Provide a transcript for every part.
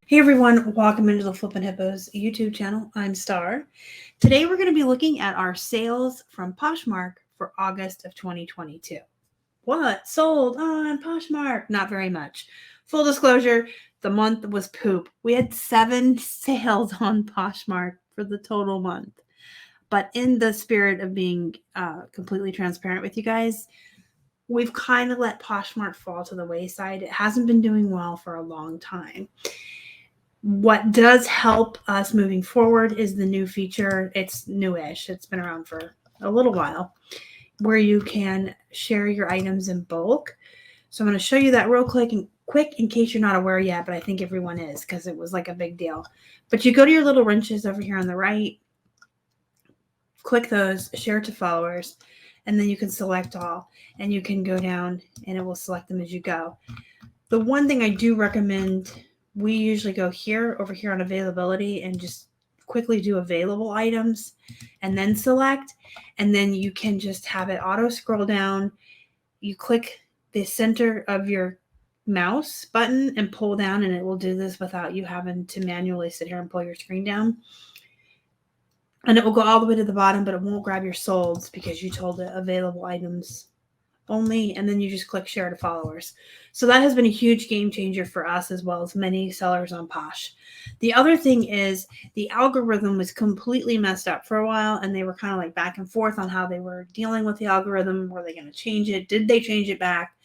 Hey everyone, welcome into the Flippin' Hippos YouTube channel. I'm Star. Today we're going to be looking at our sales from Poshmark for August of 2022. What sold on Poshmark? Not very much. Full disclosure, the month was poop. We had 7 sales on Poshmark for the total month. But in the spirit of being completely transparent with you guys, we've kind of let Poshmark fall to the wayside. It hasn't been doing well for a long time. What does help us moving forward is the new feature. It's newish. It's been around for a little while, where you can share your items in bulk. So I'm going to show you that real quick in case you're not aware yet, but I think everyone is because it was like a big deal. But you go to your little wrenches over here on the right, click those, share to followers, and then you can select all, and you can go down and it will select them as you go. The one thing I do recommend, we usually go over here on availability and just quickly do available items and then select, and then you can just have it auto scroll down. You click the center of your mouse button and pull down, and it will do this without you having to manually sit here and pull your screen down. And it will go all the way to the bottom, but it won't grab your solds because you told it available items only, and then you just click share to followers. So that has been a huge game changer for us as well as many sellers on Posh. The other thing is the algorithm was completely messed up for a while, and they were kind of like back and forth on how they were dealing with the algorithm. Were they going to change it? Did they change it back?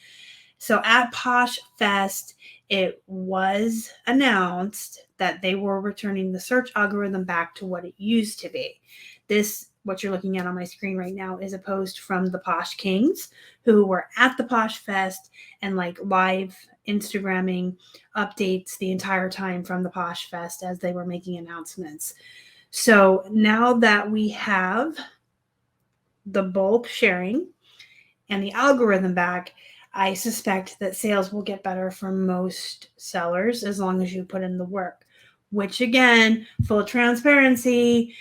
So at Posh Fest, it was announced that they were returning the search algorithm back to what it used to be. This, what you're looking at on my screen right now, is a post from the Posh Kings, who were at the Posh Fest and like live Instagramming updates the entire time from the Posh Fest as they were making announcements. So now that we have the bulk sharing and the algorithm back, I suspect that sales will get better for most sellers as long as you put in the work. Which, again, full transparency,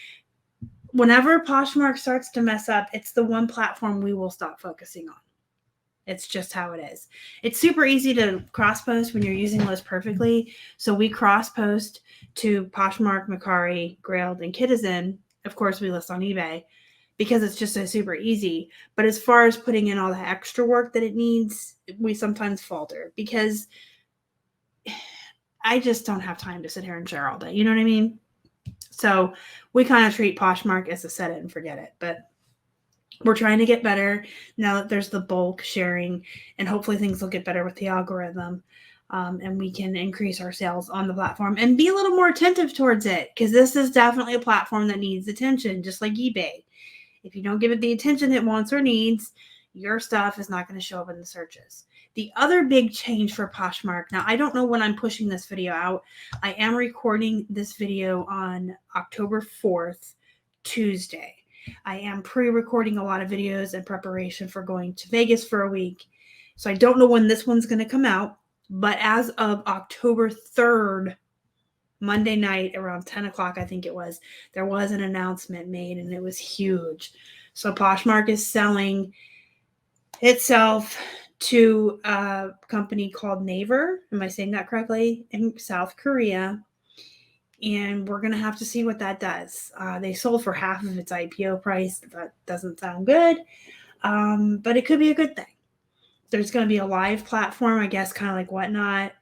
whenever Poshmark starts to mess up, it's the one platform we will stop focusing on. It's just how it is. It's super easy to cross post when you're using List Perfectly. So we cross post to Poshmark, Mercari, Grailed, and Kitizen. Of course, we list on eBay because it's just so super easy. But as far as putting in all the extra work that it needs, we sometimes falter because I just don't have time to sit here and share all day. You know what I mean? So we kind of treat Poshmark as a set it and forget it. But we're trying to get better now that there's the bulk sharing, and hopefully things will get better with the algorithm. And we can increase our sales on the platform and be a little more attentive towards it, because this is definitely a platform that needs attention, just like eBay. If you don't give it the attention it wants or needs, your stuff is not going to show up in the searches. The other big change for Poshmark, now I don't know when I'm pushing this video out. I am recording this video on October 4th, Tuesday. I am pre-recording a lot of videos in preparation for going to Vegas for a week. So I don't know when this one's going to come out, but as of October 3rd, Monday night around 10 o'clock, I think it was, there was an announcement made, and it was huge. So Poshmark is selling itself to a company called Naver. Am I saying that correctly? In South Korea. And we're going to have to see what that does. They sold for half of its IPO price. That doesn't sound good, but it could be a good thing. There's going to be a live platform, I guess, kind of like Whatnot.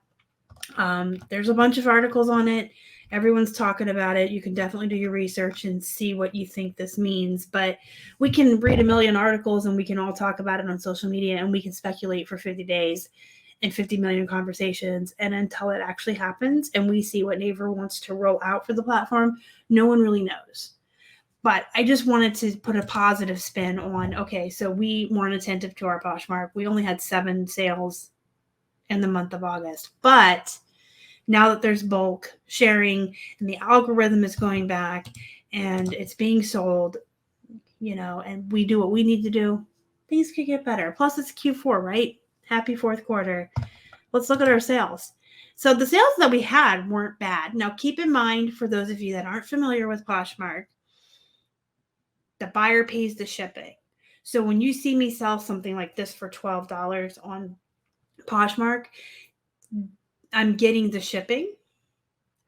There's a bunch of articles on it. Everyone's talking about it. You can definitely do your research and see what you think this means. But we can read a million articles and we can all talk about it on social media, and we can speculate for 50 days and 50 million conversations. And until it actually happens and we see what Naver wants to roll out for the platform, no one really knows. But I just wanted to put a positive spin on, okay, so we weren't attentive to our Poshmark. We only had 7 sales in the month of August. But now that there's bulk sharing and the algorithm is going back and it's being sold, and we do what we need to do, things could get better. Plus, it's Q4, right? Happy fourth quarter. Let's look at our sales. So the sales that we had weren't bad. Now, keep in mind, for those of you that aren't familiar with Poshmark, the buyer pays the shipping. So when you see me sell something like this for $12 on Poshmark, I'm getting the shipping.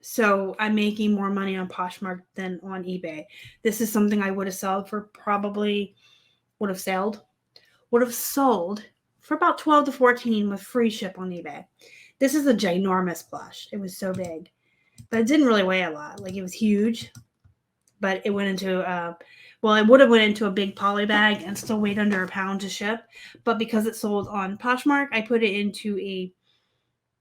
So I'm making more money on Poshmark than on eBay. This is something I would have sold for probably would have sold for about 12 to 14 with free ship on eBay. This is a ginormous plush. It was so big, but it didn't really weigh a lot. Like, it was huge, but it went into it would have went into a big poly bag and still weighed under a pound to ship. But because it sold on Poshmark, I put it into a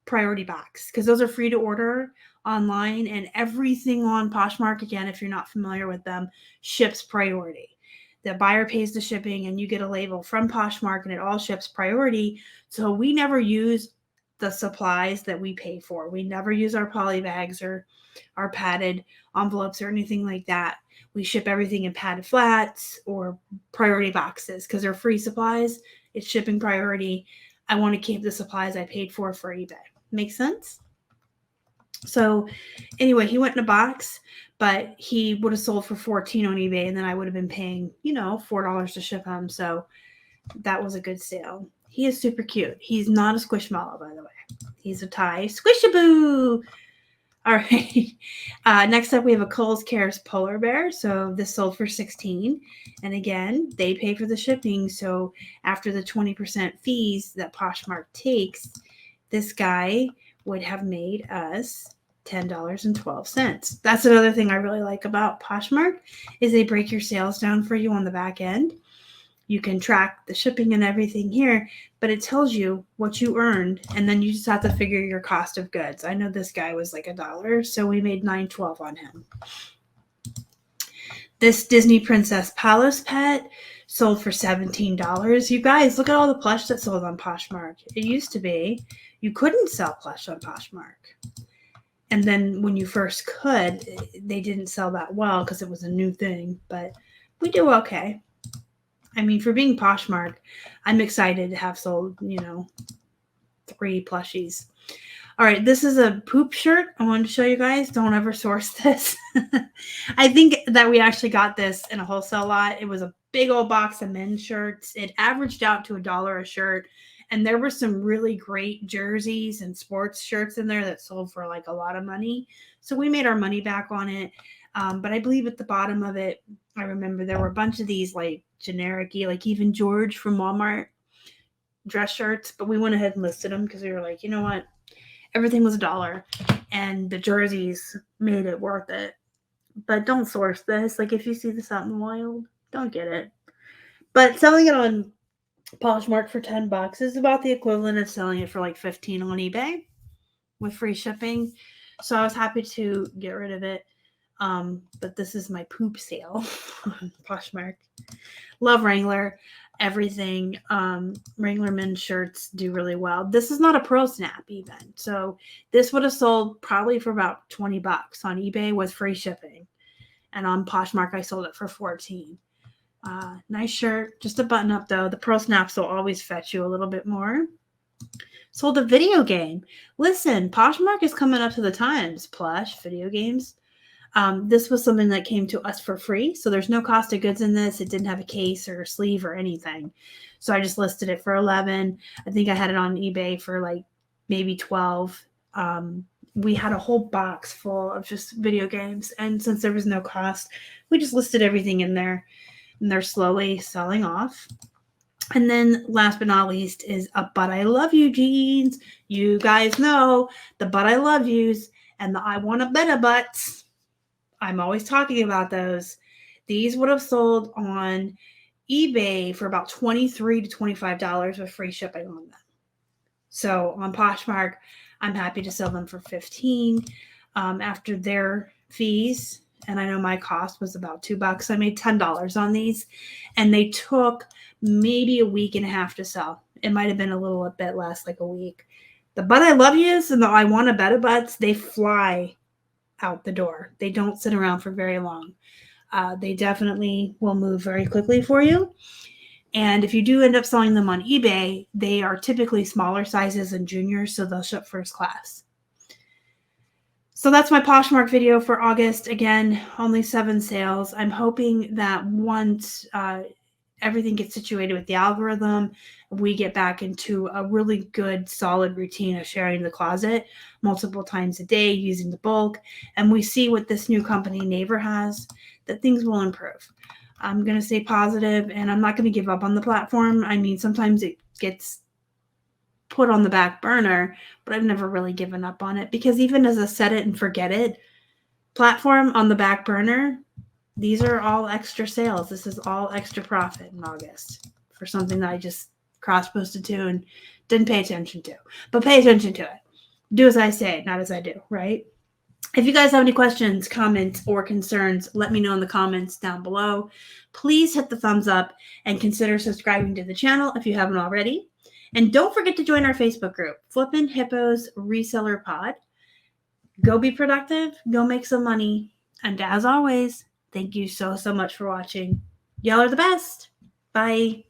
priority box because those are free to order online, and everything on Poshmark, again, if you're not familiar with them, ships priority. The buyer pays the shipping and you get a label from Poshmark and it all ships priority. So we never use the supplies that we pay for. We never use our poly bags or our padded envelopes or anything like that. We ship everything in padded flats or priority boxes because they're free supplies. It's shipping priority. I want to keep the supplies I paid for eBay. Make sense? So anyway, he went in a box, but he would have sold for 14 on eBay, and then I would have been paying, $4 to ship him. So that was a good sale. He is super cute. He's not a squishmallow, by the way. He's a Thai squishaboo. All right. Next up, we have a Kohl's Cares polar bear. So this sold for 16. And again, they pay for the shipping. So after the 20% fees that Poshmark takes, this guy would have made us $10.12. That's another thing I really like about Poshmark is they break your sales down for you on the back end. You can track the shipping and everything here, but it tells you what you earned, and then you just have to figure your cost of goods. I know this guy was like $1, so we made $9.12 on him. This Disney Princess Palace pet sold for $17. You guys, look at all the plush that sold on Poshmark. It used to be you couldn't sell plush on Poshmark. And then when you first could, they didn't sell that well because it was a new thing, but we do okay. I mean, for being Poshmark, I'm excited to have sold, 3 plushies. All right, this is a poop shirt. I wanted to show you guys. Don't ever source this. I think that we actually got this in a wholesale lot. It was a big old box of men's shirts. It averaged out to $1 a shirt. And there were some really great jerseys and sports shirts in there that sold for like a lot of money. So we made our money back on it. But I believe at the bottom of it, I remember there were a bunch of these like generic-y, like even George from Walmart dress shirts. But we went ahead and listed them because we were like, you know what? Everything was $1 and the jerseys made it worth it. But don't source this. Like, if you see this out in the wild, don't get it. But selling it on Poshmark for $10 is about the equivalent of selling it for like 15 on eBay with free shipping. So I was happy to get rid of it. But this is my poop sale on Poshmark. Love Wrangler. Everything. Wrangler men's shirts do really well. This is not a pro snap even. So this would have sold probably for about $20 on eBay with free shipping. And on Poshmark, I sold it for 14. Nice shirt. Just a button up though. The pro snaps will always fetch you a little bit more. Sold a video game. Listen, Poshmark is coming up to the times. Plush, video games. This was something that came to us for free. So there's no cost of goods in this. It didn't have a case or a sleeve or anything. So I just listed it for 11. I think I had it on eBay for like maybe 12. We had a whole box full of just video games. And since there was no cost, we just listed everything in there. And they're slowly selling off. And then last but not least is a But I Love You jeans. You guys know the But I Love Yous and the I Want a Better Butts. I'm always talking about those. These would have sold on eBay for about $23 to $25 with free shipping on them. So on Poshmark, I'm happy to sell them for $15 after their fees. And I know my cost was about $2. I made $10 on these, and they took maybe a week and a half to sell. It might have been a little bit less, like a week. The But I Love Yous and the I Want a Better Butts, they fly out the door. They don't sit around for very long. They definitely will move very quickly for you. And if you do end up selling them on eBay, they are typically smaller sizes and juniors, so they'll ship first class. So that's my Poshmark video for August. Again, only 7 sales. I'm hoping that once everything gets situated with the algorithm, we get back into a really good, solid routine of sharing the closet multiple times a day using the bulk, and we see what this new company Neighbor has, that things will improve. I'm going to stay positive, and I'm not going to give up on the platform. I mean, sometimes it gets put on the back burner, but I've never really given up on it, because even as a set it and forget it platform on the back burner, these are all extra sales. This is all extra profit in August for something that I just cross-posted to and didn't pay attention to. But pay attention to it. Do as I say, not as I do, right? If you guys have any questions, comments, or concerns, let me know in the comments down below. Please hit the thumbs up and consider subscribing to the channel if you haven't already. And don't forget to join our Facebook group, Flippin' Hippos Reseller Pod. Go be productive, go make some money. And as always, thank you so much for watching. Y'all are the best. Bye.